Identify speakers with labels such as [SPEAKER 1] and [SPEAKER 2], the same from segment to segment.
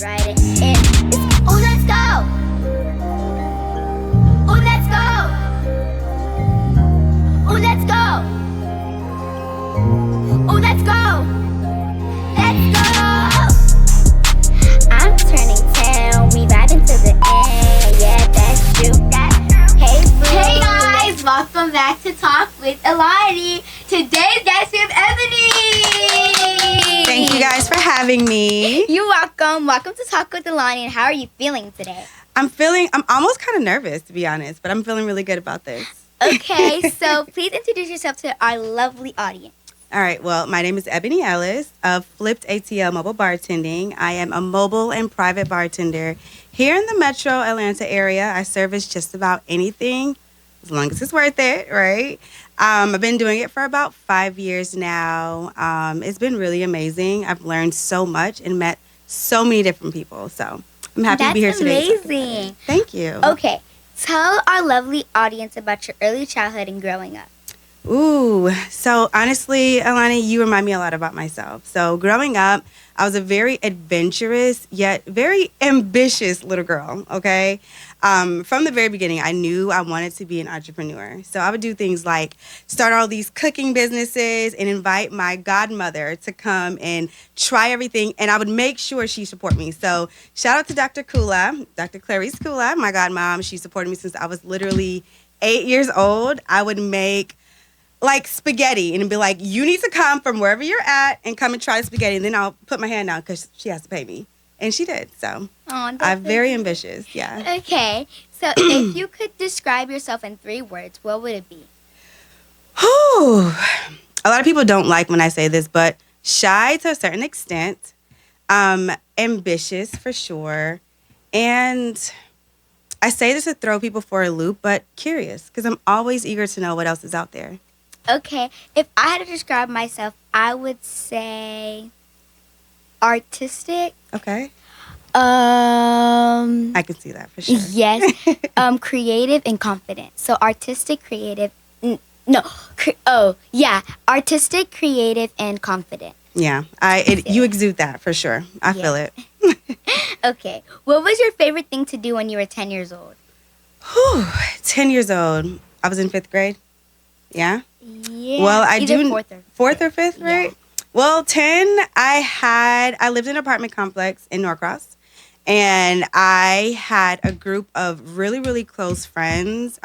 [SPEAKER 1] riding in. Oh, let's go! Oh, let's go! Oh, let's go! Oh, let's go! Let's go! I'm turning 10, we vibing to the end. Yeah, that's true. Hey, guys, welcome back to Talk with Ailani. Today's guest is Ebony.
[SPEAKER 2] Thank you guys for having me.
[SPEAKER 1] You're welcome. Welcome to Talk with Ailani. And how are you feeling today?
[SPEAKER 2] I'm almost kind of nervous, to be honest, but I'm feeling really good about this.
[SPEAKER 1] Okay, so please introduce yourself to our lovely audience.
[SPEAKER 2] All right, well, my name is Ebony Ellis of Flipped ATL Mobile Bartending. I am a mobile and private bartender here in the metro Atlanta area. I service just about anything, as long as it's worth it, right? I've been doing it for about 5 years now. It's been really amazing. I've learned so much and met so many different people. So I'm happy to be here today.
[SPEAKER 1] That's amazing.
[SPEAKER 2] Thank you.
[SPEAKER 1] Okay, tell our lovely audience about your early childhood and growing up.
[SPEAKER 2] Ooh, so honestly, Ailani, you remind me a lot about myself. So growing up, I was a very adventurous yet very ambitious little girl, okay? From the very beginning, I knew I wanted to be an entrepreneur. So I would do things like start all these cooking businesses and invite my godmother to come and try everything. And I would make sure she support me. So shout out to Dr. Kula, Dr. Clarice Kula, my godmom. She supported me since I was literally 8 years old. I would make like spaghetti and be like, you need to come from wherever you're at and come and try the spaghetti. And then I'll put my hand down because she has to pay me. And she did. So I'm very ambitious. Yeah.
[SPEAKER 1] Okay. So if you could describe yourself in 3 words, what would it be?
[SPEAKER 2] Whew. A lot of people don't like when I say this, but shy to a certain extent, ambitious for sure. And I say this to throw people for a loop, but curious because I'm always eager to know what else is out there.
[SPEAKER 1] Okay, if I had to describe myself, I would say artistic.
[SPEAKER 2] Okay.
[SPEAKER 1] I
[SPEAKER 2] can see that for sure.
[SPEAKER 1] Yes. Creative and confident. So artistic, creative. Artistic, creative, and confident.
[SPEAKER 2] Yeah, you exude that for sure. I feel it.
[SPEAKER 1] Okay, what was your favorite thing to do when you were 10 years old?
[SPEAKER 2] 10 years old. I was in 5th grade. Yeah.
[SPEAKER 1] Yeah.
[SPEAKER 2] Well,
[SPEAKER 1] Either
[SPEAKER 2] fourth or fifth, right? Yeah. Well, 10, I lived in an apartment complex in Norcross, and I had a group of really, really close friends,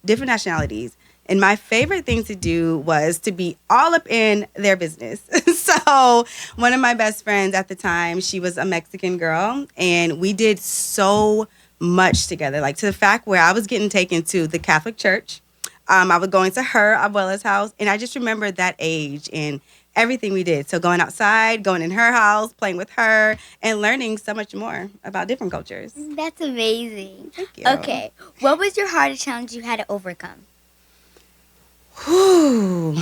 [SPEAKER 2] different nationalities. And my favorite thing to do was to be all up in their business. So one of my best friends at the time, she was a Mexican girl, and we did so much together, like to the fact where I was getting taken to the Catholic Church. I was going to her abuela's house, and I just remember that age and everything we did. So going outside, going in her house, playing with her, and learning so much more about different cultures.
[SPEAKER 1] That's amazing.
[SPEAKER 2] Thank you.
[SPEAKER 1] Okay. What was your hardest challenge you had to overcome?
[SPEAKER 2] Whew.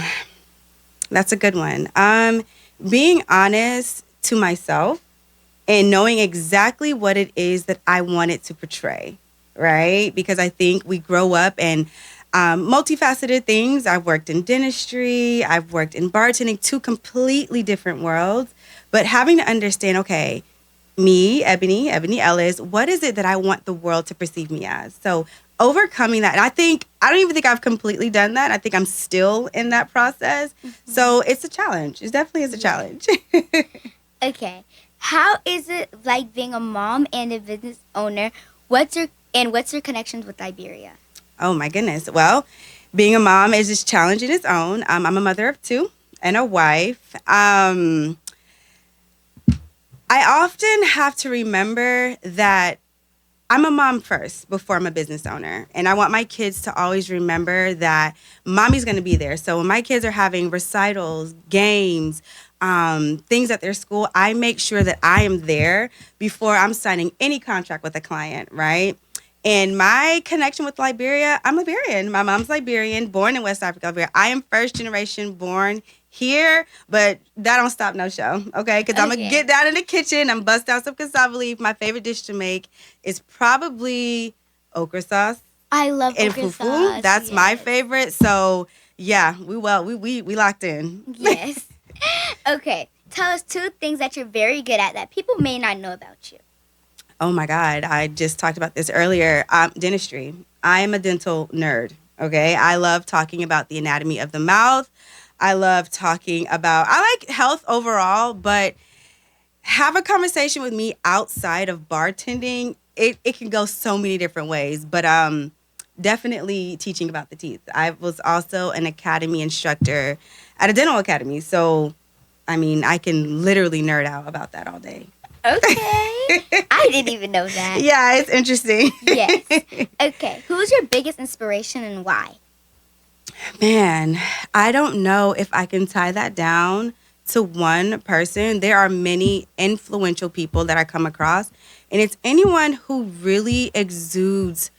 [SPEAKER 2] That's a good one. Being honest to myself and knowing exactly what it is that I wanted to portray, right? Because I think we grow up and multifaceted things. I've worked in dentistry. I've worked in bartending, 2 completely different worlds. But having to understand, okay, me, Ebony Ellis, what is it that I want the world to perceive me as? So overcoming that. And I don't even think I've completely done that. I think I'm still in that process. Mm-hmm. So it's a challenge. It definitely is a challenge.
[SPEAKER 1] Okay. How is it like being a mom and a business owner? What's your connections with Liberia?
[SPEAKER 2] Oh, my goodness. Well, being a mom is just challenging its own. I'm a mother of 2 and a wife. I often have to remember that I'm a mom first before I'm a business owner. And I want my kids to always remember that mommy's going to be there. So when my kids are having recitals, games, things at their school, I make sure that I am there before I'm signing any contract with a client, right? And my connection with Liberia, I'm Liberian. My mom's Liberian, born in West Africa, Liberia. I am first generation born here, but that don't stop no show, okay? Because I'm going to get down in the kitchen and bust out some cassava leaf. My favorite dish to make is probably okra sauce.
[SPEAKER 1] I love
[SPEAKER 2] and
[SPEAKER 1] okra
[SPEAKER 2] fufu.
[SPEAKER 1] Sauce.
[SPEAKER 2] That's my favorite. So, yeah, we locked in.
[SPEAKER 1] Yes. Okay. tell us 2 things that you're very good at that people may not know about you.
[SPEAKER 2] Oh my God, I just talked about this earlier. Dentistry. I am a dental nerd, okay? I love talking about the anatomy of the mouth. I like health overall, but have a conversation with me outside of bartending. It can go so many different ways, but definitely teaching about the teeth. I was also an academy instructor at a dental academy, so I mean, I can literally nerd out about that all day.
[SPEAKER 1] Okay. I didn't even know that.
[SPEAKER 2] Yeah, it's interesting.
[SPEAKER 1] Yes. Okay. Who's your biggest inspiration and why?
[SPEAKER 2] Man, I don't know if I can tie that down to one person. There are many influential people that I come across, and it's anyone who really exudes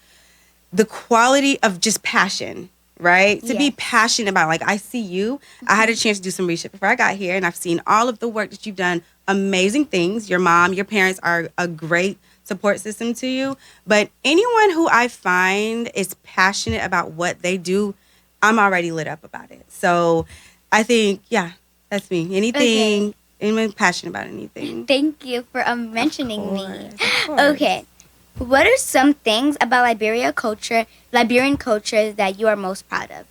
[SPEAKER 2] the quality of just passion, right? To be passionate about, like, I see you. I had a chance to do some research before I got here, and I've seen all of the work that you've done. Amazing things. Your mom, your parents are a great support system to you. But anyone who I find is passionate about what they do, I'm already lit up about it. So I think, yeah, that's me. Anything, anyone passionate about anything.
[SPEAKER 1] Thank you for mentioning me.
[SPEAKER 2] Of course.
[SPEAKER 1] Okay. What are some things about Liberian culture that you are most proud of?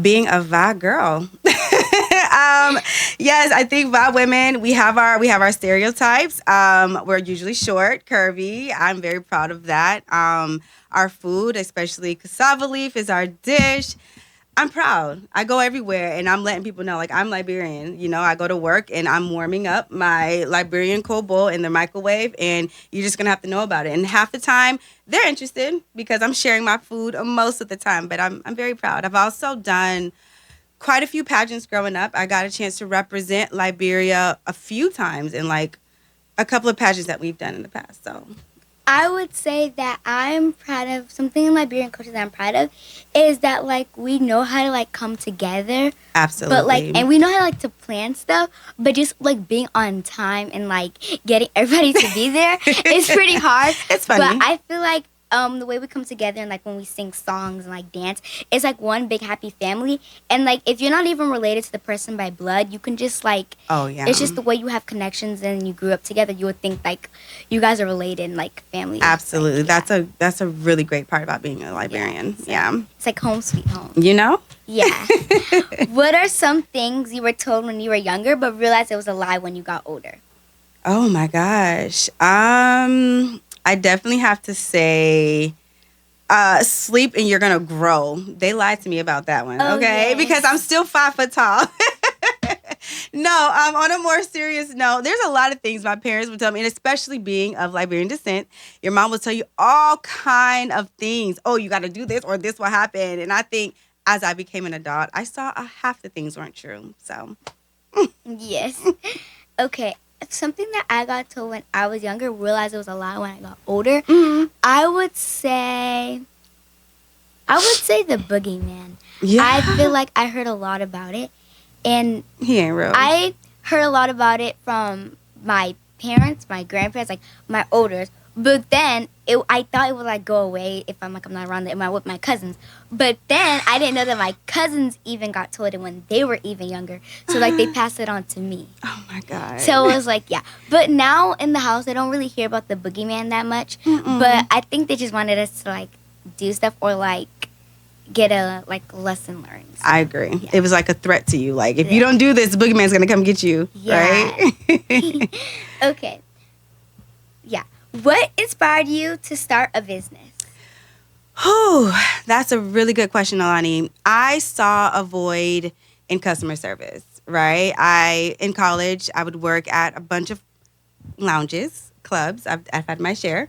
[SPEAKER 2] Being a Vi girl. Yes, I think Vi women, we have our stereotypes. We're usually short, curvy. I'm very proud of that. Our food, especially cassava leaf, is our dish. I'm proud. I go everywhere and I'm letting people know, like, I'm Liberian. You know, I go to work and I'm warming up my Liberian cold bowl in the microwave, and you're just going to have to know about it. And half the time, they're interested because I'm sharing my food most of the time. But I'm very proud. I've also done quite a few pageants growing up. I got a chance to represent Liberia a few times in, like, a couple of pageants that we've done in the past. So
[SPEAKER 1] I would say that I'm proud of something in Liberian culture that I'm proud of is that, like, we know how to, like, come together.
[SPEAKER 2] Absolutely.
[SPEAKER 1] But, like, and we know how, like, to plan stuff, but just, like, being on time and, like, getting everybody to be there is pretty hard.
[SPEAKER 2] It's funny.
[SPEAKER 1] But I feel like the way we come together and, like, when we sing songs and, like, dance, it's, like, one big happy family. And, like, if you're not even related to the person by blood, you can just, like,
[SPEAKER 2] oh, yeah.
[SPEAKER 1] it's just the way you have connections and you grew up together. You would think, like, you guys are related and, like, family.
[SPEAKER 2] Absolutely.
[SPEAKER 1] Like,
[SPEAKER 2] That's a really great part about being a Liberian. Yeah.
[SPEAKER 1] It's like home sweet home.
[SPEAKER 2] You know?
[SPEAKER 1] Yeah. What are some things you were told when you were younger but realized it was a lie when you got older?
[SPEAKER 2] Oh, my gosh. I definitely have to say sleep and you're going to grow. They lied to me about that one, okay?
[SPEAKER 1] Yes.
[SPEAKER 2] Because I'm still 5 foot tall. No, on a more serious note, there's a lot of things my parents would tell me, and especially being of Liberian descent, your mom will tell you all kind of things. Oh, you got to do this or this will happen. And I think as I became an adult, I saw half the things weren't true. So,
[SPEAKER 1] Yes. Okay. Something that I got told when I was younger, realized it was a lie when I got older.
[SPEAKER 2] mm-hmm.
[SPEAKER 1] I would say the boogeyman.
[SPEAKER 2] Yeah.
[SPEAKER 1] I feel like I heard a lot about it. And
[SPEAKER 2] He ain't real.
[SPEAKER 1] I heard a lot about it from my parents, my grandparents, like my elders. But then I thought it would like go away if I'm not around it with my cousins. But then I didn't know that my cousins even got told it when they were even younger. So like they passed it on to me.
[SPEAKER 2] Oh my God.
[SPEAKER 1] So it was like, yeah. But now in the house, I don't really hear about the boogeyman that much.
[SPEAKER 2] Mm-mm.
[SPEAKER 1] But I think they just wanted us to like do stuff or like get a like lesson learned.
[SPEAKER 2] I agree.
[SPEAKER 1] Yeah.
[SPEAKER 2] It was like a threat to you. Like, if you don't do this, the boogeyman's going to come get you.
[SPEAKER 1] Yeah.
[SPEAKER 2] Right?
[SPEAKER 1] Okay. Yeah. What inspired you to start a business?
[SPEAKER 2] Whew, that's a really good question, Ailani. I saw a void in customer service, right? In college, I would work at a bunch of lounges, clubs. I've had my share.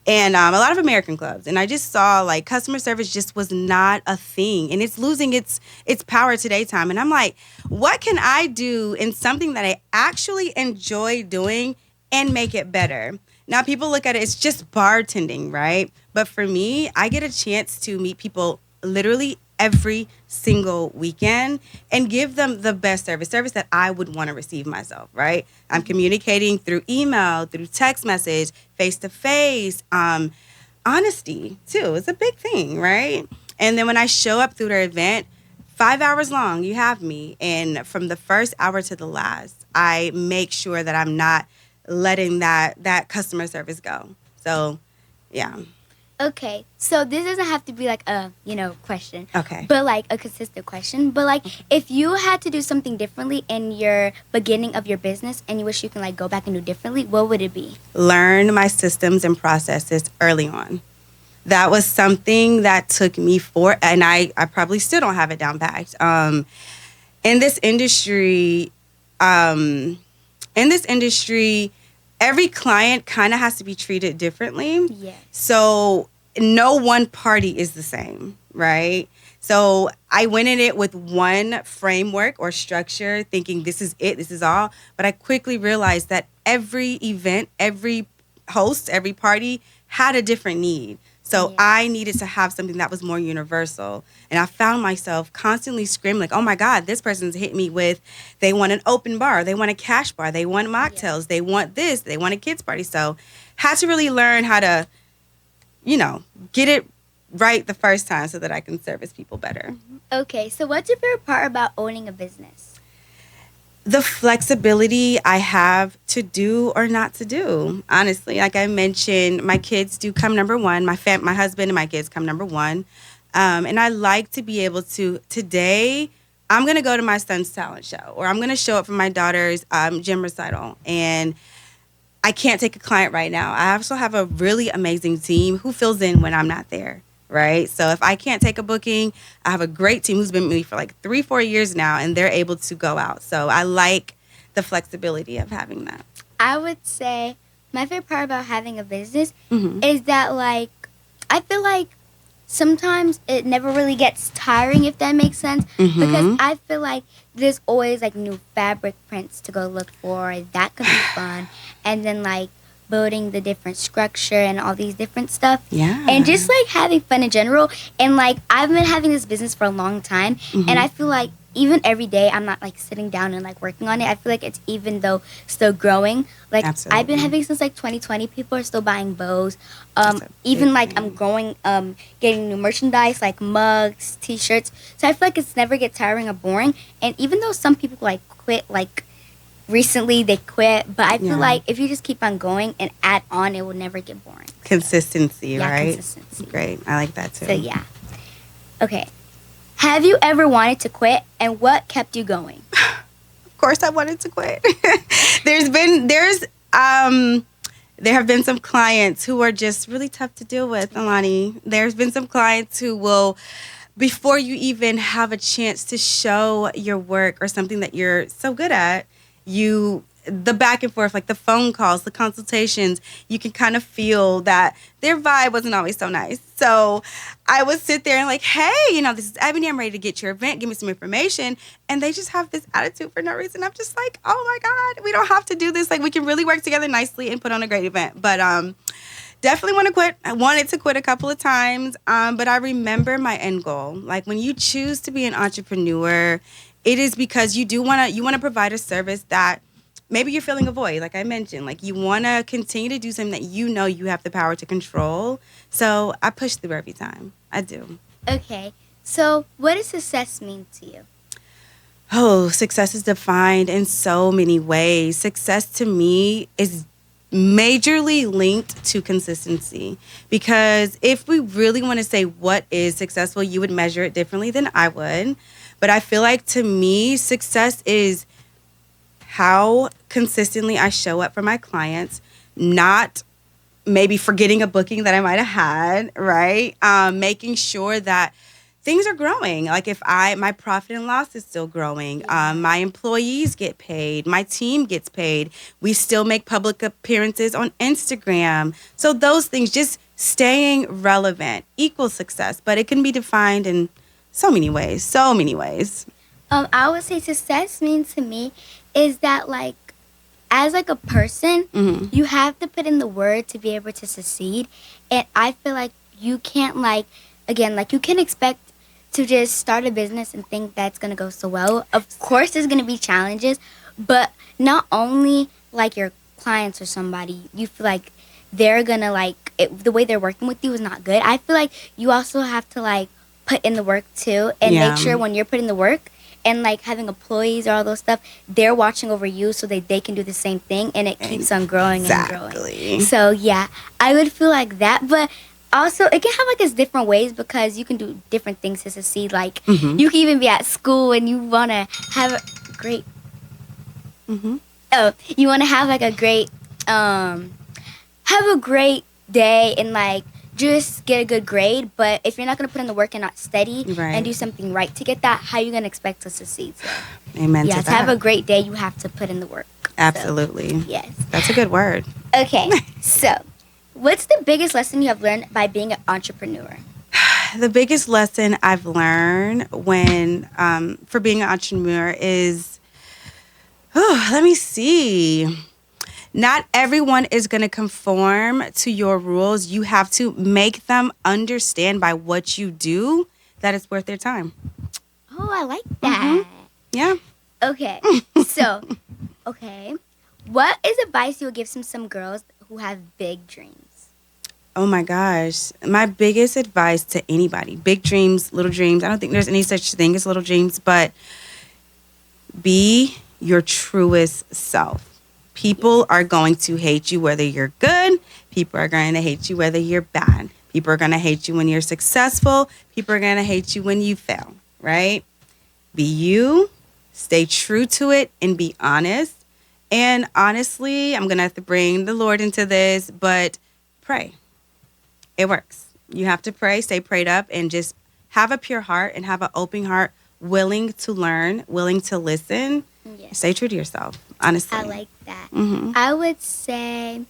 [SPEAKER 2] And a lot of American clubs. And I just saw, like, customer service just was not a thing. And it's losing its power today time. And I'm like, what can I do in something that I actually enjoy doing and make it better? Now, people look at it, it's just bartending, right? But for me, I get a chance to meet people literally every single weekend and give them the best service that I would want to receive myself, right? I'm communicating through email, through text message, face-to-face, honesty, too. It's a big thing, right? And then when I show up through their event, 5 hours long, you have me. And from the first hour to the last, I make sure that I'm not letting that customer service go. So, yeah.
[SPEAKER 1] Okay, so this doesn't have to be like a, question.
[SPEAKER 2] Okay.
[SPEAKER 1] But like a consistent question. But like if you had to do something differently in your beginning of your business and you wish you can like go back and do differently, what would it be?
[SPEAKER 2] Learn my systems and processes early on. That was something that took me and I probably still don't have it down packed. In this industry, every client kind of has to be treated differently.
[SPEAKER 1] Yes.
[SPEAKER 2] So no one party is the same, right? So I went in it with one framework or structure, thinking this is it, this is all. But I quickly realized that every event, every host, every party had a different need. So
[SPEAKER 1] Yeah.
[SPEAKER 2] I needed to have something that was more universal. And I found myself constantly screaming like, oh my God, this person's hit me with, they want an open bar, they want a cash bar, they want mocktails, they want this, they want a kids party. So had to really learn how to, get it right the first time so that I can service people better.
[SPEAKER 1] Okay, so what's your favorite part about owning a business?
[SPEAKER 2] The flexibility I have to do or not to do. Honestly, like I mentioned, my kids do come number one. My husband and my kids come number one. And I like to be able to, today, I'm going to go to my son's talent show or I'm going to show up for my daughter's gym recital. And I can't take a client right now. I also have a really amazing team who fills in when I'm not there. Right. So if I can't take a booking, I have a great team who's been with me for like 3-4 years now, and they're able to go out. So I like the flexibility of having that.
[SPEAKER 1] I would say my favorite part about having a business is that, like, I feel like sometimes it never really gets tiring, if that makes sense. Because I feel like there's always, like, new fabric prints to go look for. That could be fun. And then, like, building the different structure and all these different stuff.
[SPEAKER 2] Yeah.
[SPEAKER 1] And just, like, having fun in general. And, like, I've been having this business for a long time. And I feel like even every day I'm not, like, sitting down and, like, working on it. I feel like it's even though still growing. Like,
[SPEAKER 2] Absolutely.
[SPEAKER 1] I've been having since, like, 2020. People are still buying bows. Even, like, I'm growing, getting new merchandise, like mugs, T-shirts. So I feel like it's never get tiring or boring. And even though some people, like, quit, like, recently they quit, but I feel like if you just keep on going and add on, it will never get boring.
[SPEAKER 2] Consistency, right?
[SPEAKER 1] Consistency.
[SPEAKER 2] Great. I like that too.
[SPEAKER 1] So, yeah. Okay. Have you ever wanted to quit, and what kept you going?
[SPEAKER 2] Of course I wanted to quit. There have been some clients who are just really tough to deal with, Ailani. There's been some clients who will, before you even have a chance to show your work or something that you're so good at, the back and forth, like the phone calls, the consultations, you can kind of feel that their vibe wasn't always so nice. So I would sit there and like, hey, this is Ebony. I'm ready to get your event. Give me some information. And they just have this attitude for no reason. I'm just like, oh my God, we don't have to do this. Like, we can really work together nicely and put on a great event. But definitely want to quit. I wanted to quit a couple of times. But I remember my end goal. Like, when you choose to be an entrepreneur, it is because you want to provide a service that maybe you're filling a void, like I mentioned. Like, you want to continue to do something that you have the power to control. So I push through every time. I do.
[SPEAKER 1] Okay. So what does success mean to you?
[SPEAKER 2] Oh, success is defined in so many ways. Success to me is majorly linked to consistency, because if we really want to say what is successful, you would measure it differently than I would. But I feel like, to me, success is how consistently I show up for my clients, not maybe forgetting a booking that I might have had, right? Making sure that things are growing. Like, if my profit and loss is still growing, my employees get paid, my team gets paid, we still make public appearances on Instagram. So those things, just staying relevant, equals success, but it can be defined in so many ways.
[SPEAKER 1] I would say success means to me is that, like, as like a person, you have to put in the work to be able to succeed. And I feel like you can't, like, again, like, you can expect to just start a business and think that's going to go so well. Of course, there's going to be challenges, but not only, like, your clients or somebody, you feel like they're going to, like, the way they're working with you is not good. I feel like you also have to, like, put in the work too, and make sure when you're putting the work, and like having employees or all those stuff, they're watching over you so that they can do the same thing, and it keeps on growing and growing. So yeah, I would feel like that, but also it can have like its different ways because you can do different things to succeed. Like you can even be at school and you want to have a great you want to have like a great have a great day and like just get a good grade, but if you're not going to put in the work and not study and do something right to get that, how are you going to expect to succeed? So,
[SPEAKER 2] amen to that.
[SPEAKER 1] To have a great day, you have to put in the work.
[SPEAKER 2] Absolutely.
[SPEAKER 1] So, yes.
[SPEAKER 2] That's a good word.
[SPEAKER 1] Okay, so what's the biggest lesson you have learned by being an entrepreneur?
[SPEAKER 2] The biggest lesson I've learned for being an entrepreneur is, let me see. Not everyone is going to conform to your rules. You have to make them understand by what you do that it's worth their time.
[SPEAKER 1] Oh, I like that.
[SPEAKER 2] Yeah.
[SPEAKER 1] Okay. So, what is advice you would give some girls who have big dreams?
[SPEAKER 2] Oh my gosh. My biggest advice to anybody, big dreams, little dreams. I don't think there's any such thing as little dreams, but be your truest self. People are going to hate you whether you're good. People are going to hate you whether you're bad. People are going to hate you when you're successful. People are going to hate you when you fail, right? Be you, stay true to it, and be honest. And honestly, I'm going to have to bring the Lord into this, but pray. It works. You have to pray, stay prayed up, and just have a pure heart and have an open heart, willing to learn, willing to listen. Yes. Stay true to yourself, honestly.
[SPEAKER 1] I like that. I would say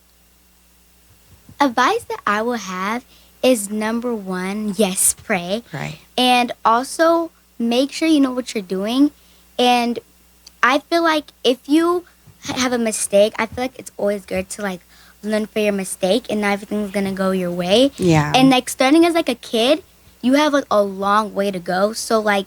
[SPEAKER 1] advice that I will have is number one, yes, pray.
[SPEAKER 2] Pray.
[SPEAKER 1] And also make sure you know what you're doing. And I feel like if you have a mistake, I feel like it's always good to like learn from your mistake and not everything's going to go your way.
[SPEAKER 2] Yeah.
[SPEAKER 1] And like starting as like a kid, you have like a long way to go. So like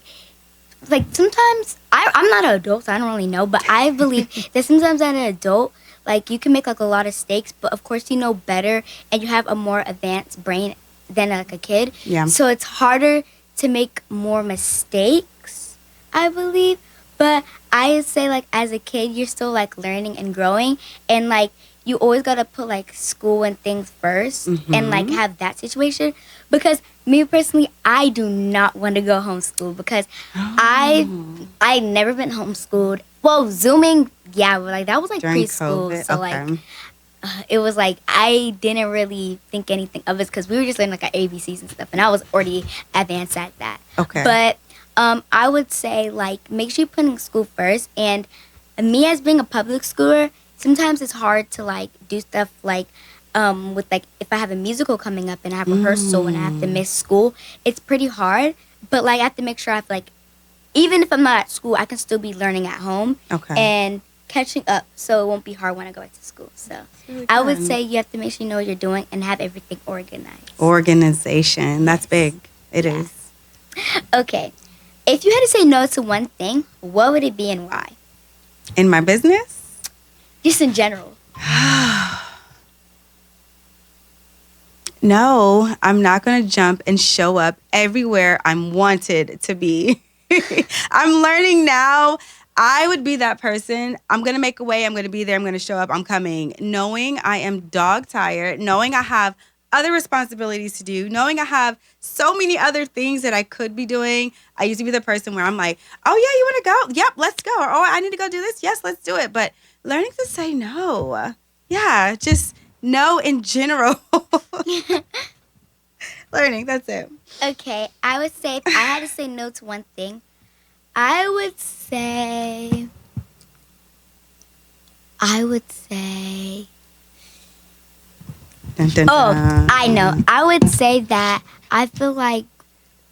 [SPEAKER 1] sometimes I'm not an adult, so I don't really know, but I believe that sometimes as an adult, like you can make like a lot of mistakes, but of course you know better and you have a more advanced brain than like a kid.
[SPEAKER 2] Yeah.
[SPEAKER 1] So it's harder to make more mistakes, I believe. But I would say like as a kid, you're still like learning and growing, and like you always gotta put like school and things first and like have that situation. Because me personally, I do not want to go homeschool because I never been homeschooled. Well, Zooming, yeah, but like that was like
[SPEAKER 2] during
[SPEAKER 1] preschool,
[SPEAKER 2] COVID.
[SPEAKER 1] so like it was like I didn't really think anything of it because we were just learning like our ABCs and stuff, and I was already advanced at that.
[SPEAKER 2] Okay,
[SPEAKER 1] but I would say like make sure you put in school first. And me as being a public schooler, sometimes it's hard to like do stuff like with like if I have a musical coming up and I have rehearsal and I have to miss school, it's pretty hard. But like I have to make sure I have like, even if I'm not at school, I can still be learning at home and catching up, so it won't be hard when I go back to school. So really I would say you have to make sure you know what you're doing and have everything organized.
[SPEAKER 2] Organization, that's big. It is.
[SPEAKER 1] Okay, if you had to say no to one thing, what would it be and why?
[SPEAKER 2] In my business?
[SPEAKER 1] Just in general.
[SPEAKER 2] No, I'm not going to jump and show up everywhere I'm wanted to be. I'm learning now. I would be that person. I'm going to make a way. I'm going to be there. I'm going to show up. I'm coming. Knowing I am dog tired, knowing I have other responsibilities to do, knowing I have so many other things that I could be doing. I used to be the person where I'm like, oh, yeah, you want to go? Yep, let's go. Or, oh, I need to go do this. Yes, let's do it. But learning to say no. Yeah, just no in general. Learning, that's it.
[SPEAKER 1] Okay, I would say if I had to say no to one thing, I would say
[SPEAKER 2] Dun, dun, dun.
[SPEAKER 1] Oh, I know. I would say that I feel like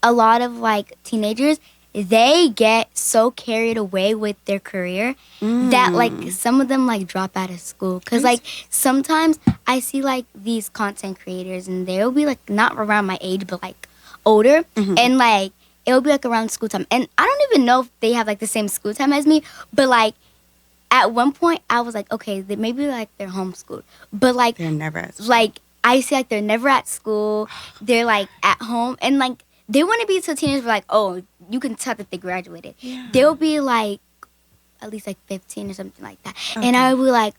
[SPEAKER 1] a lot of like teenagers, they get so carried away with their career that like some of them like drop out of school. Cause like sometimes I see like these content creators and they'll be like not around my age but like older, and like it'll be like around school time. And I don't even know if they have like the same school time as me, but like at one point I was like, okay, maybe like they're homeschooled, but like
[SPEAKER 2] they're never at school.
[SPEAKER 1] Like I see like they're never at school, they're like at home, and like they wouldn't be till teenagers like, oh, you can tell that they graduated.
[SPEAKER 2] Yeah.
[SPEAKER 1] They'll be like at least like 15 or something like that.
[SPEAKER 2] Okay.
[SPEAKER 1] And I would be like,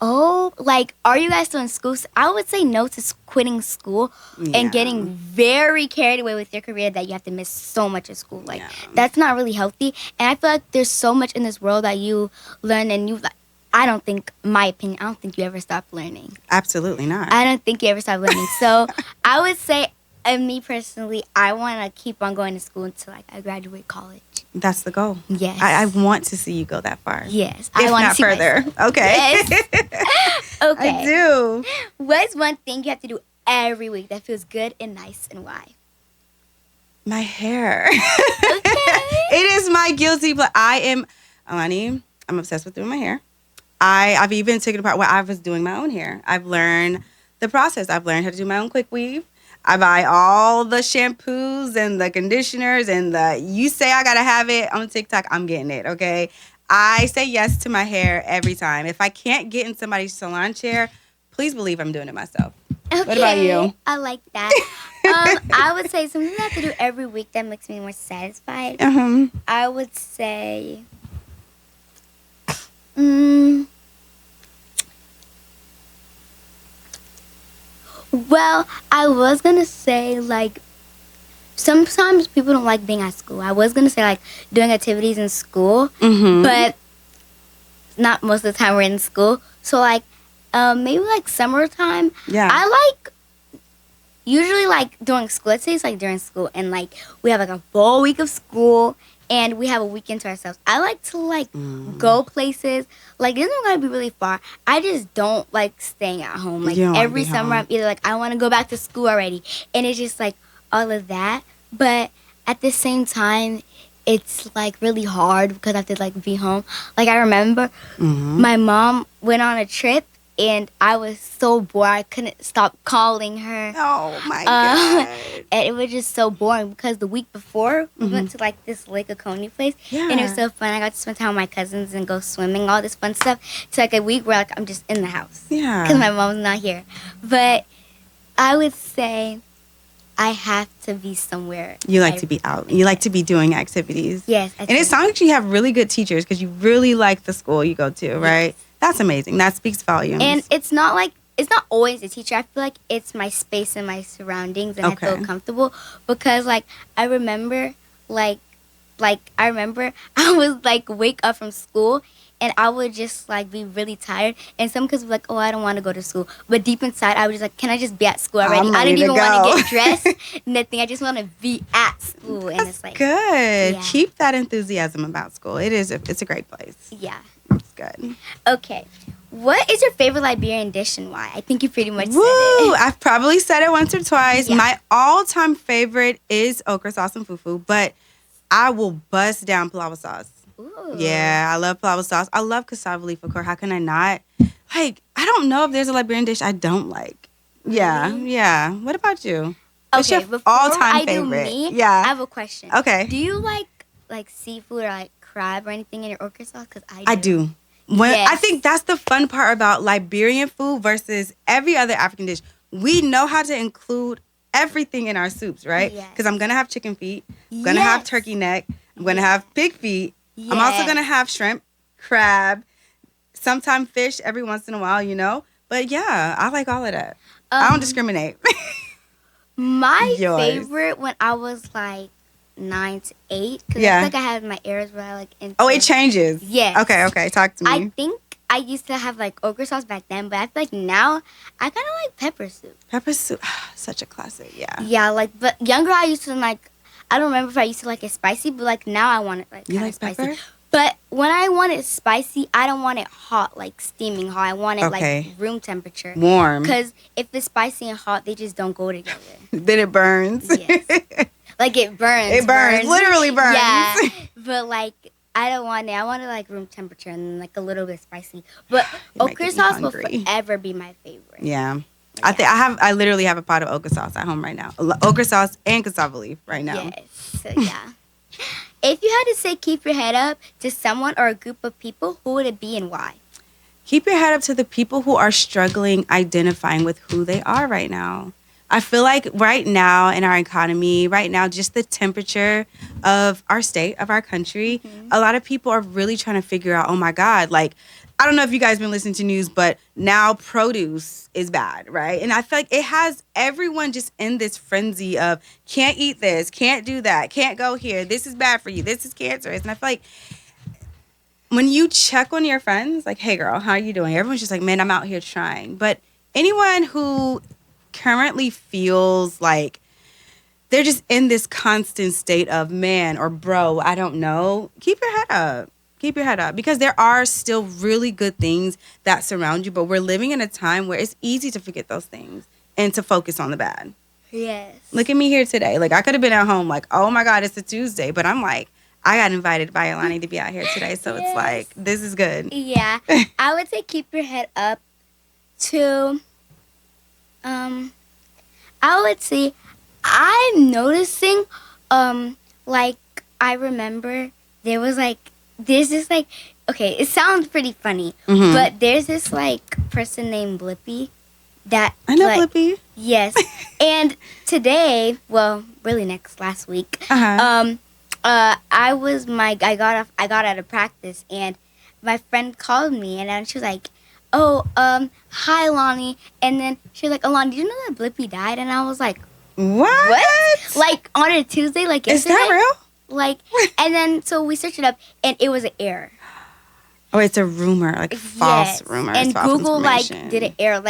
[SPEAKER 1] oh, like, are you guys still in school? So I would say no to quitting school
[SPEAKER 2] Yeah.
[SPEAKER 1] and getting very carried away with your career that you have to miss so much of school. Like,
[SPEAKER 2] Yeah.
[SPEAKER 1] that's not really healthy. And I feel like there's so much in this world that you learn and you, like, I don't think you ever stop learning.
[SPEAKER 2] Absolutely not.
[SPEAKER 1] I don't think you ever stop learning. So I would say, me personally, I want to keep on going to school until, like, I graduate college.
[SPEAKER 2] That's the goal.
[SPEAKER 1] Yes.
[SPEAKER 2] I want to see you go that far.
[SPEAKER 1] Yes.
[SPEAKER 2] If
[SPEAKER 1] I want
[SPEAKER 2] not
[SPEAKER 1] to see
[SPEAKER 2] further.
[SPEAKER 1] myself.
[SPEAKER 2] Okay.
[SPEAKER 1] Yes. Okay.
[SPEAKER 2] I do.
[SPEAKER 1] What's one thing you have to do every week that feels good and nice, and why?
[SPEAKER 2] My hair.
[SPEAKER 1] Okay.
[SPEAKER 2] It is my guilty, but Ailani, I'm obsessed with doing my hair. I've even taken apart when I was doing my own hair. I've learned the process. I've learned how to do my own quick weave. I buy all the shampoos and the conditioners and you say I gotta have it on TikTok, I'm getting it, okay? I say yes to my hair every time. If I can't get in somebody's salon chair, please believe I'm doing it myself.
[SPEAKER 1] Okay.
[SPEAKER 2] What about you?
[SPEAKER 1] I like that. I would say something I have to do every week that makes me more satisfied. I would say, well, I was going to say, like, sometimes people don't like being at school. I was going to say, like, doing activities in school, but not most of the time we're in school. So, like, maybe, like, summertime.
[SPEAKER 2] Yeah.
[SPEAKER 1] I like, usually, like, during school, let's say it's, like, during school, and, like, we have, like, a full week of school, and we have a weekend to ourselves. I like to, like, go places. Like, it doesn't gotta be really far. I just don't like staying at home. Like, every summer, I'm either, like, I want to go back to school already. And it's just, like, all of that. But at the same time, it's, like, really hard because I have to, like, be home. Like, I remember my mom went on a trip, and I was so bored. I couldn't stop calling her.
[SPEAKER 2] Oh, my God.
[SPEAKER 1] And it was just so boring because the week before, we went to, like, this Lake Oconee place.
[SPEAKER 2] Yeah.
[SPEAKER 1] And it was so fun. I got to spend time with my cousins and go swimming, all this fun stuff. It's like a week where, like, I'm just in the house.
[SPEAKER 2] Yeah.
[SPEAKER 1] Because my mom's not here. But I would say I have to be somewhere.
[SPEAKER 2] You like to be out. You like to be doing activities.
[SPEAKER 1] Yes.
[SPEAKER 2] And it sounds like you have really good teachers because you really like the school you go to, right?
[SPEAKER 1] Yes.
[SPEAKER 2] That's amazing. That speaks volumes.
[SPEAKER 1] And it's not always a teacher. I feel like it's my space and my surroundings, and I feel comfortable because, like, I remember I was, like, wake up from school, and I would just, like, be really tired. And some kids were like, oh, I don't want to go to school. But deep inside, I was just like, can I just be at school already? I didn't even want to get dressed, nothing. I just want to be at school. And it's like,
[SPEAKER 2] good.
[SPEAKER 1] Yeah.
[SPEAKER 2] Keep that enthusiasm about school. It's a great place.
[SPEAKER 1] Yeah.
[SPEAKER 2] It's good.
[SPEAKER 1] Okay. What is your favorite Liberian dish and why? I think you pretty much said
[SPEAKER 2] Woo!
[SPEAKER 1] it.
[SPEAKER 2] I've probably said it once or twice.
[SPEAKER 1] Yeah.
[SPEAKER 2] My all-time favorite is okra sauce and fufu, but I will bust down palawa sauce.
[SPEAKER 1] Ooh.
[SPEAKER 2] Yeah, I love palawa sauce. I love cassava leaf, of course. How can I not? Like, I don't know if there's a Liberian dish I don't like. Yeah, yeah. What about you? What's
[SPEAKER 1] Okay,
[SPEAKER 2] your
[SPEAKER 1] before
[SPEAKER 2] all-time
[SPEAKER 1] I
[SPEAKER 2] favorite?
[SPEAKER 1] do me,
[SPEAKER 2] Yeah.
[SPEAKER 1] I have a question.
[SPEAKER 2] Okay.
[SPEAKER 1] Do you like seafood or like crab or anything in your okra sauce? Because I do.
[SPEAKER 2] I do. When
[SPEAKER 1] Yes.
[SPEAKER 2] I think that's the fun part about Liberian food versus every other African dish. We know how to include everything in our soups, right?
[SPEAKER 1] Yes.
[SPEAKER 2] Because I'm going to have chicken feet. I'm going to have
[SPEAKER 1] Yes.
[SPEAKER 2] turkey neck. I'm going to have pig feet. I'm also
[SPEAKER 1] Yes.
[SPEAKER 2] going to have shrimp, crab, sometimes fish every once in a while, you know? But yeah, I like all of that. I don't discriminate.
[SPEAKER 1] My
[SPEAKER 2] Yours.
[SPEAKER 1] favorite when I was like 9 to 8, because
[SPEAKER 2] Yeah.
[SPEAKER 1] I feel like I had my eras where I like into.
[SPEAKER 2] Oh, it changes.
[SPEAKER 1] Yes.
[SPEAKER 2] Okay. Talk to me.
[SPEAKER 1] I think I used to have like okra sauce back then, but I feel like now I kind of like pepper soup.
[SPEAKER 2] Pepper soup, such a classic, yeah.
[SPEAKER 1] Yeah, like, but younger I used to like, I don't remember if I used to like it spicy, but like now I want it like
[SPEAKER 2] You
[SPEAKER 1] kinda
[SPEAKER 2] like
[SPEAKER 1] spicy.
[SPEAKER 2] pepper?
[SPEAKER 1] But when I want it spicy, I don't want it hot, like steaming hot. I want it
[SPEAKER 2] Okay.
[SPEAKER 1] like room temperature.
[SPEAKER 2] Warm.
[SPEAKER 1] Because if it's spicy and hot, they just don't go together.
[SPEAKER 2] Then it burns.
[SPEAKER 1] Yes. Like it burns.
[SPEAKER 2] It burns. Literally burns.
[SPEAKER 1] Yeah. But like, I don't want it. I want it like room temperature and like a little bit spicy. But
[SPEAKER 2] You're
[SPEAKER 1] okra
[SPEAKER 2] making me
[SPEAKER 1] sauce will
[SPEAKER 2] hungry.
[SPEAKER 1] forever be my favorite.
[SPEAKER 2] Yeah. I literally have a pot of okra sauce at home right now. Okra sauce and cassava leaf right now.
[SPEAKER 1] Yes. So yeah. If you had to say keep your head up to someone or a group of people, who would it be and why?
[SPEAKER 2] Keep your head up to the people who are struggling identifying with who they are right now. I feel like right now in our economy, right now, just the temperature of our state, of our country, a lot of people are really trying to figure out, oh my God, like, I don't know if you guys been listening to news, but now produce is bad, right? And I feel like it has everyone just in this frenzy of can't eat this, can't do that, can't go here, this is bad for you, this is cancerous. And I feel like when you check on your friends, like, hey girl, how are you doing? Everyone's just like, man, I'm out here trying. But anyone who currently feels like they're just in this constant state of man or bro, I don't know, keep your head up. Keep your head up because there are still really good things that surround you, but we're living in a time where it's easy to forget those things and to focus on the bad.
[SPEAKER 1] Yes.
[SPEAKER 2] Look at me here today. Like, I could have been at home like, oh my God, it's a Tuesday, but I'm like, I got invited by Ailani to be out here today, so it's like, this is good.
[SPEAKER 1] Yeah. I would say keep your head up to, I would say I'm noticing, like, I remember there was, like, there's this, like, okay, it sounds pretty funny, but there's this, like, person named Blippi that,
[SPEAKER 2] I know,
[SPEAKER 1] like,
[SPEAKER 2] Blippi.
[SPEAKER 1] Yes. And today, well, really last week, I got out of practice, and my friend called me, and then she was like, oh, hi, Lonnie. And then she was like, Alani, did you know that Blippi died? And I was like,
[SPEAKER 2] what?
[SPEAKER 1] Like, on a Tuesday, like yesterday?
[SPEAKER 2] Is that real?
[SPEAKER 1] Like, and then, so we searched it up, and it was an error.
[SPEAKER 2] Oh, it's a rumor, like false rumor.
[SPEAKER 1] And
[SPEAKER 2] false
[SPEAKER 1] Google, like, did an error.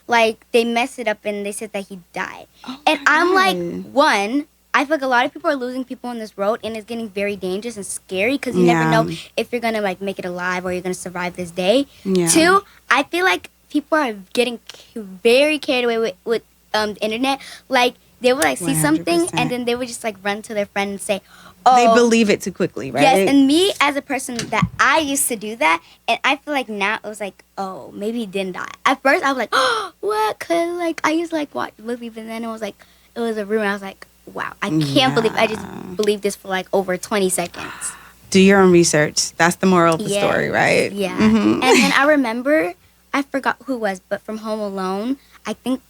[SPEAKER 1] Like, they messed it up, and they said that he died.
[SPEAKER 2] Oh,
[SPEAKER 1] and I'm like, one, I feel like a lot of people are losing people on this road, and it's getting very dangerous and scary, because you never know if you're going to, like, make it alive or you're going to survive this day.
[SPEAKER 2] Yeah.
[SPEAKER 1] Two, I feel like people are getting very carried away with the internet. Like, they would, like, see
[SPEAKER 2] 100%.
[SPEAKER 1] something, and then they would just, like, run to their friend and say, oh.
[SPEAKER 2] They believe it too quickly, right?
[SPEAKER 1] Yes, and me as a person that I used to do that, and I feel like now it was like, oh, maybe he didn't die. At first, I was like, oh, what? Because, like, I used to, like, watch movies, and then it was, like, it was a rumor. I was like, wow, I can't believe I just believed this for, like, over 20 seconds.
[SPEAKER 2] Do your own research. That's the moral of the story, right?
[SPEAKER 1] Yeah. And then I remember, I forgot who it was, but from Home Alone, I think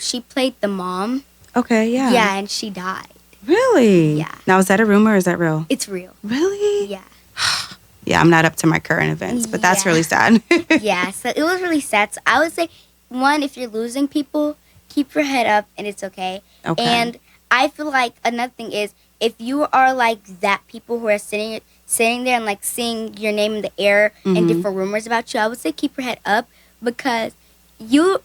[SPEAKER 1] she played the mom.
[SPEAKER 2] Okay, yeah.
[SPEAKER 1] Yeah, and she died.
[SPEAKER 2] Really?
[SPEAKER 1] Yeah.
[SPEAKER 2] Now, is that a rumor or is that real?
[SPEAKER 1] It's real.
[SPEAKER 2] Really?
[SPEAKER 1] Yeah.
[SPEAKER 2] Yeah, I'm not up to my current events, but that's really sad.
[SPEAKER 1] Yeah, so it was really sad. So I would say, one, if you're losing people, keep your head up and it's okay.
[SPEAKER 2] Okay.
[SPEAKER 1] And I feel like another thing is, if you are like that people who are sitting there and like seeing your name in the air and different rumors about you, I would say keep your head up, because you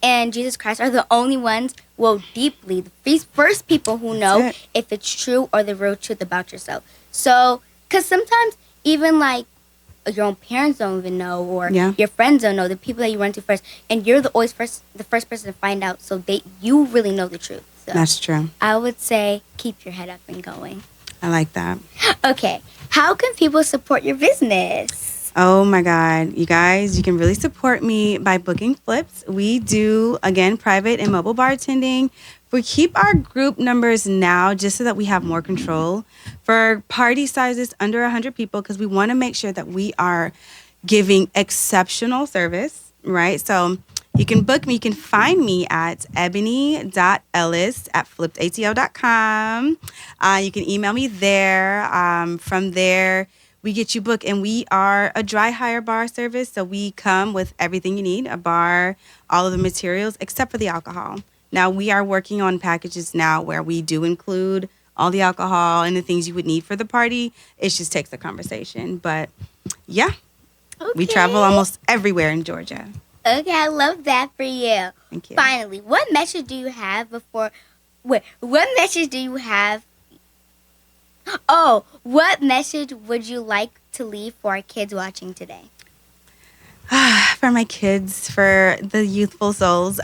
[SPEAKER 1] and Jesus Christ are the only ones, well, deeply, the first people who know if it's true or the real truth about yourself. So, because sometimes even like your own parents don't even know, or your friends don't know, the people that you run to first, and you're the first person to find out, so you really know the truth. So
[SPEAKER 2] That's true.
[SPEAKER 1] I would say keep your head up and going.
[SPEAKER 2] I like that.
[SPEAKER 1] Okay, how can people support your business?
[SPEAKER 2] Oh my God. You guys, you can really support me by booking flips. We do, again, private and mobile bartending. We keep our group numbers now just so that we have more control for party sizes under 100 people, because we want to make sure that we are giving exceptional service, right? So you can book me. You can find me at ebony.ellis@flippedatl.com. You can email me there. From there, we get you booked, and we are a dry hire bar service. So we come with everything you need, a bar, all of the materials, except for the alcohol. Now, we are working on packages now where we do include all the alcohol and the things you would need for the party. It just takes a conversation. But, yeah, we travel almost everywhere in Georgia.
[SPEAKER 1] Okay, I love that for you.
[SPEAKER 2] Thank you.
[SPEAKER 1] Finally, what message do you have what message do you have? Oh, what message would you like to leave for our kids watching today?
[SPEAKER 2] For my kids, for the youthful souls.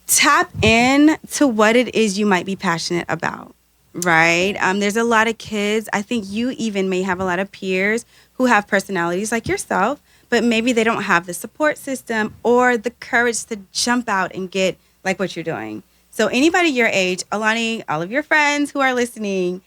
[SPEAKER 2] Tap in to what it is you might be passionate about, right? There's a lot of kids. I think you even may have a lot of peers who have personalities like yourself, but maybe they don't have the support system or the courage to jump out and get like what you're doing. So anybody your age, Ailani, all of your friends who are listening,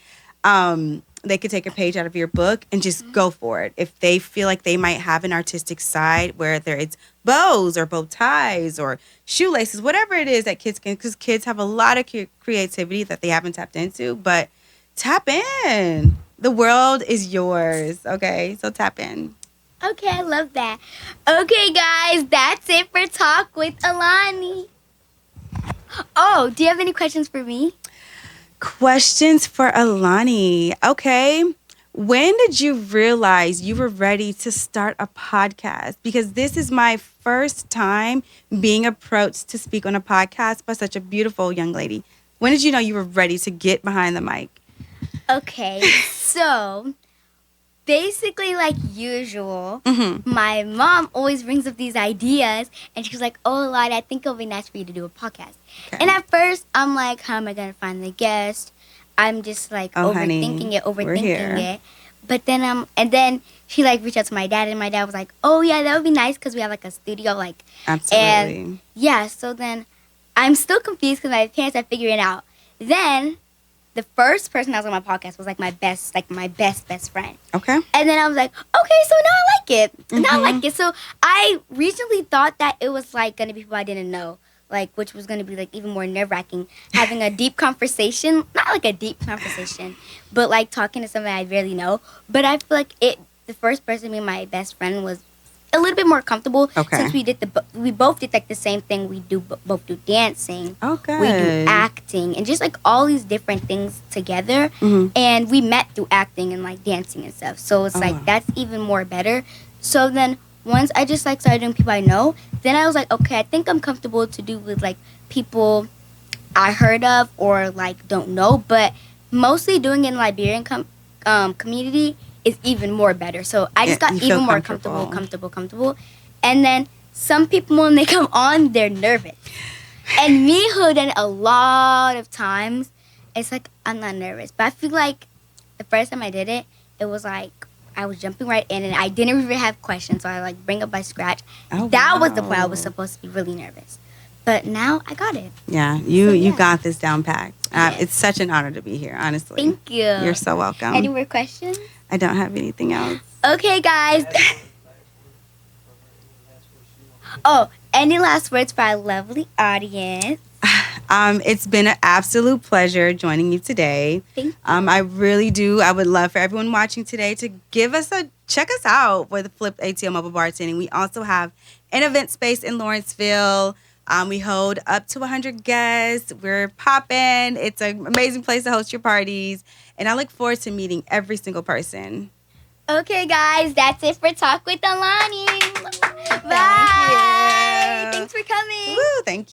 [SPEAKER 2] they could take a page out of your book and just go for it. If they feel like they might have an artistic side, whether it's bows or bow ties or shoelaces, whatever it is that kids can, because kids have a lot of creativity that they haven't tapped into, but tap in. The world is yours, okay? So tap in.
[SPEAKER 1] Okay, I love that. Okay, guys, that's it for Talk with Ailani. Oh, do you have any questions for me?
[SPEAKER 2] Questions for Ailani. Okay. When did you realize you were ready to start a podcast? Because this is my first time being approached to speak on a podcast by such a beautiful young lady. When did you know you were ready to get behind the mic?
[SPEAKER 1] Okay, so basically, like usual, my mom always brings up these ideas, and she's like, "Oh, Lottie, I think it'll be nice for you to do a podcast." Okay. And at first, I'm like, "How am I gonna find the guest?" I'm just like overthinking it. But then and then she like reached out to my dad, and my dad was like, "Oh yeah, that would be nice because we have like a studio, like."
[SPEAKER 2] Absolutely.
[SPEAKER 1] And yeah, so then I'm still confused because my parents are figuring it out. Then the first person that was on my podcast was like my best friend.
[SPEAKER 2] Okay.
[SPEAKER 1] And then I was like, okay, so now I like it. Now I like it. So I recently thought that it was like gonna be people I didn't know, like which was gonna be like even more nerve-wracking, having a deep conversation, not like a deep conversation, but like talking to somebody I barely know. But I feel like the first person being my best friend was a little bit more comfortable since we both did like the same thing. We both do dancing.
[SPEAKER 2] Okay.
[SPEAKER 1] We do acting and just like all these different things together. And we met through acting and like dancing and stuff. So it's like that's even more better. So then once I just like started doing people I know, then I was like, okay, I think I'm comfortable to do with like people I heard of or like don't know, but mostly doing it in Liberian community is even more better. So I just got even more comfortable. And then some people, when they come on, they're nervous. And me, who done it a lot of times, it's like I'm not nervous. But I feel like the first time I did it, it was like I was jumping right in and I didn't even have questions. So I like bring up by scratch. That was the point I was supposed to be really nervous. But now I got it.
[SPEAKER 2] Yeah, you got this down packed. Yes. It's such an honor to be here, honestly.
[SPEAKER 1] Thank you.
[SPEAKER 2] You're so welcome.
[SPEAKER 1] Any more questions?
[SPEAKER 2] I don't have anything else.
[SPEAKER 1] Okay, guys. Oh, any last words for our lovely audience?
[SPEAKER 2] It's been an absolute pleasure joining you today.
[SPEAKER 1] Thank you.
[SPEAKER 2] I really do. I would love for everyone watching today to check us out for the Flip ATL Mobile Bartending. We also have an event space in Lawrenceville. We hold up to 100 guests. We're popping. It's an amazing place to host your parties. And I look forward to meeting every single person.
[SPEAKER 1] Okay, guys. That's it for Talk with Ailani. Bye. Thanks for coming.
[SPEAKER 2] Woo, thank you.